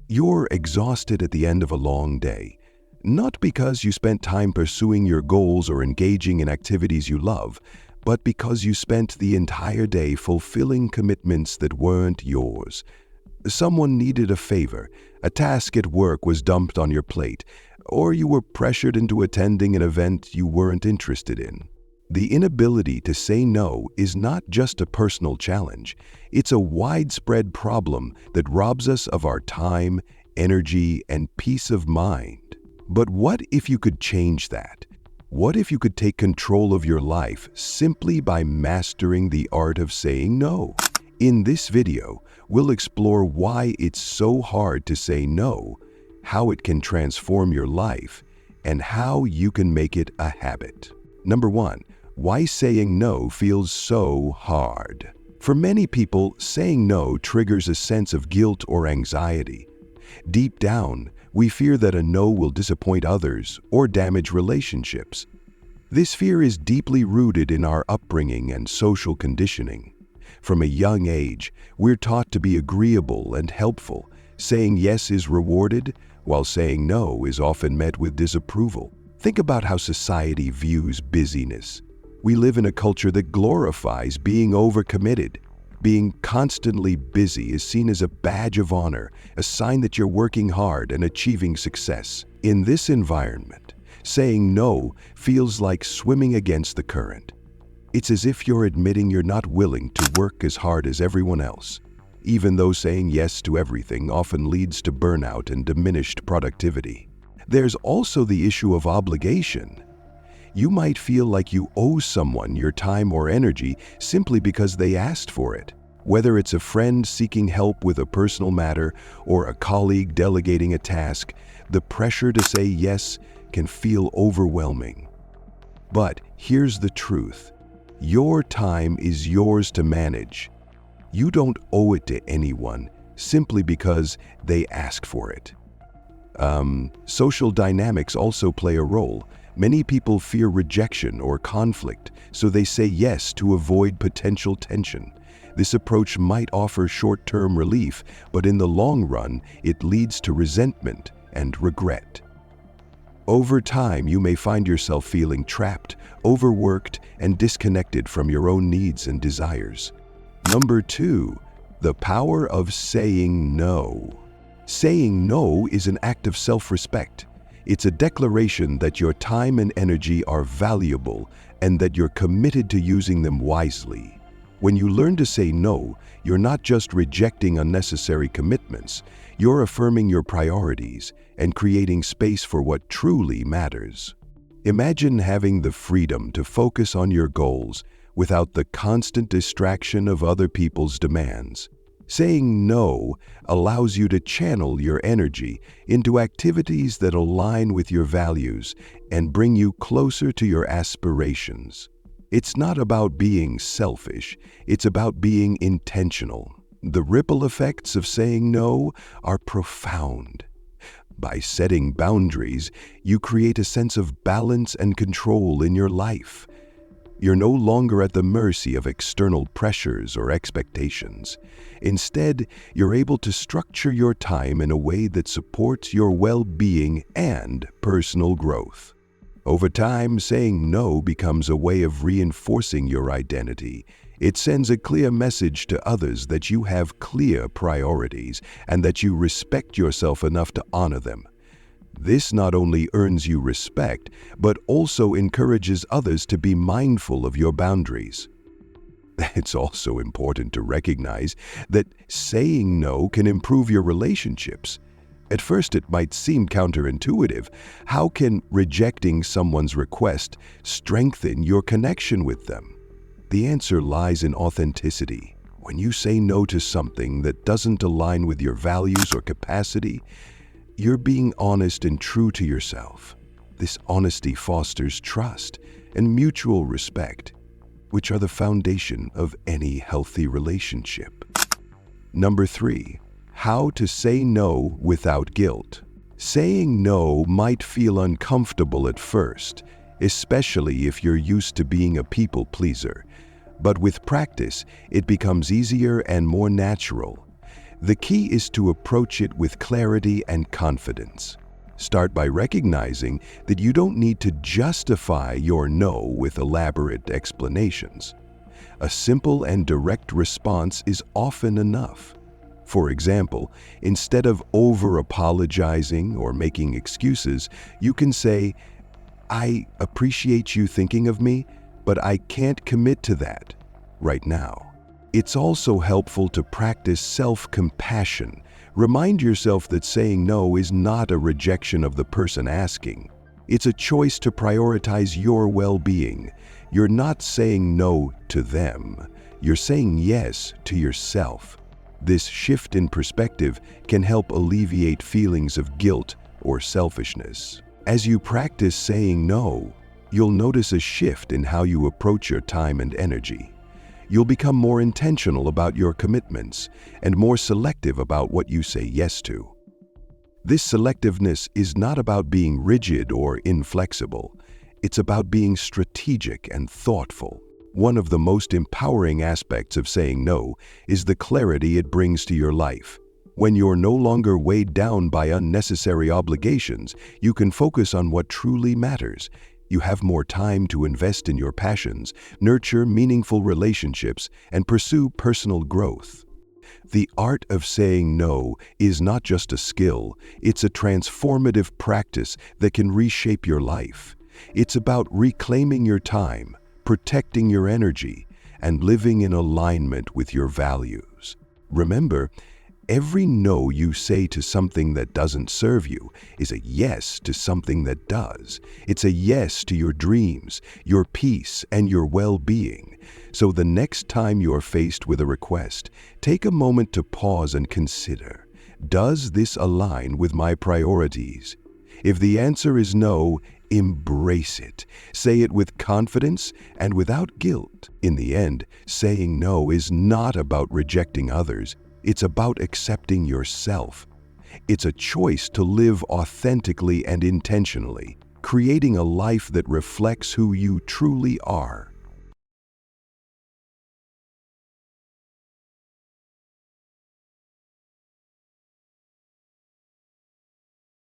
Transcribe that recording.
You're exhausted at the end of a long day, not because you spent time pursuing your goals or engaging in activities you love, but because you spent the entire day fulfilling commitments that weren't yours. Someone needed a favor, a task at work was dumped on your plate, or you were pressured into attending an event you weren't interested in. The inability to say no is not just a personal challenge, it's a widespread problem that robs us of our time, energy, and peace of mind. But what if you could change that? What if you could take control of your life simply by mastering the art of saying no? In this video, we'll explore why it's so hard to say no, how it can transform your life, and how you can make it a habit. Number 1. Why saying no feels so hard. For many people, saying no triggers a sense of guilt or anxiety. Deep down, we fear that a no will disappoint others or damage relationships. This fear is deeply rooted in our upbringing and social conditioning. From a young age, we're taught to be agreeable and helpful. Saying yes is rewarded, while saying no is often met with disapproval. Think about how society views busyness. We live in a culture that glorifies being overcommitted. Being constantly busy is seen as a badge of honor, a sign that you're working hard and achieving success. In this environment, saying no feels like swimming against the current. It's as if you're admitting you're not willing to work as hard as everyone else, even though saying yes to everything often leads to burnout and diminished productivity. There's also the issue of obligation. You might feel like you owe someone your time or energy simply because they asked for it. Whether it's a friend seeking help with a personal matter or a colleague delegating a task, the pressure to say yes can feel overwhelming. But here's the truth. Your time is yours to manage. You don't owe it to anyone simply because they asked for it. Social dynamics also play a role. Many people fear rejection or conflict, so they say yes to avoid potential tension. This approach might offer short-term relief, but in the long run, it leads to resentment and regret. Over time, you may find yourself feeling trapped, overworked, and disconnected from your own needs and desires. Number 2, the power of saying no. Saying no is an act of self-respect. It's a declaration that your time and energy are valuable and that you're committed to using them wisely. When you learn to say no, you're not just rejecting unnecessary commitments, you're affirming your priorities and creating space for what truly matters. Imagine having the freedom to focus on your goals without the constant distraction of other people's demands. Saying no allows you to channel your energy into activities that align with your values and bring you closer to your aspirations. It's not about being selfish, it's about being intentional. The ripple effects of saying no are profound. By setting boundaries, you create a sense of balance and control in your life. You're no longer at the mercy of external pressures or expectations. Instead, you're able to structure your time in a way that supports your well-being and personal growth. Over time, saying no becomes a way of reinforcing your identity. It sends a clear message to others that you have clear priorities and that you respect yourself enough to honor them. This not only earns you respect, but also encourages others to be mindful of your boundaries. It's also important to recognize that saying no can improve your relationships. At first, it might seem counterintuitive. How can rejecting someone's request strengthen your connection with them? The answer lies in authenticity. When you say no to something that doesn't align with your values or capacity, you're being honest and true to yourself. This honesty fosters trust and mutual respect, which are the foundation of any healthy relationship. Number 3, how to say no without guilt. Saying no might feel uncomfortable at first, especially if you're used to being a people pleaser. But with practice, it becomes easier and more natural. The key is to approach it with clarity and confidence. Start by recognizing that you don't need to justify your no with elaborate explanations. A simple and direct response is often enough. For example, instead of over-apologizing or making excuses, you can say, "I appreciate you thinking of me, but I can't commit to that right now." It's also helpful to practice self-compassion. Remind yourself that saying no is not a rejection of the person asking. It's a choice to prioritize your well-being. You're not saying no to them. You're saying yes to yourself. This shift in perspective can help alleviate feelings of guilt or selfishness. As you practice saying no, you'll notice a shift in how you approach your time and energy. You'll become more intentional about your commitments and more selective about what you say yes to. This selectiveness is not about being rigid or inflexible. It's about being strategic and thoughtful. One of the most empowering aspects of saying no is the clarity it brings to your life. When you're no longer weighed down by unnecessary obligations, you can focus on what truly matters. You have more time to invest in your passions, nurture meaningful relationships, and pursue personal growth. The art of saying no is not just a skill, it's a transformative practice that can reshape your life. It's about reclaiming your time, protecting your energy, and living in alignment with your values. Remember, every no you say to something that doesn't serve you is a yes to something that does. It's a yes to your dreams, your peace, and your well-being. So the next time you're faced with a request, take a moment to pause and consider, does this align with my priorities? If the answer is no, embrace it. Say it with confidence and without guilt. In the end, saying no is not about rejecting others. It's about accepting yourself. It's a choice to live authentically and intentionally, creating a life that reflects who you truly are.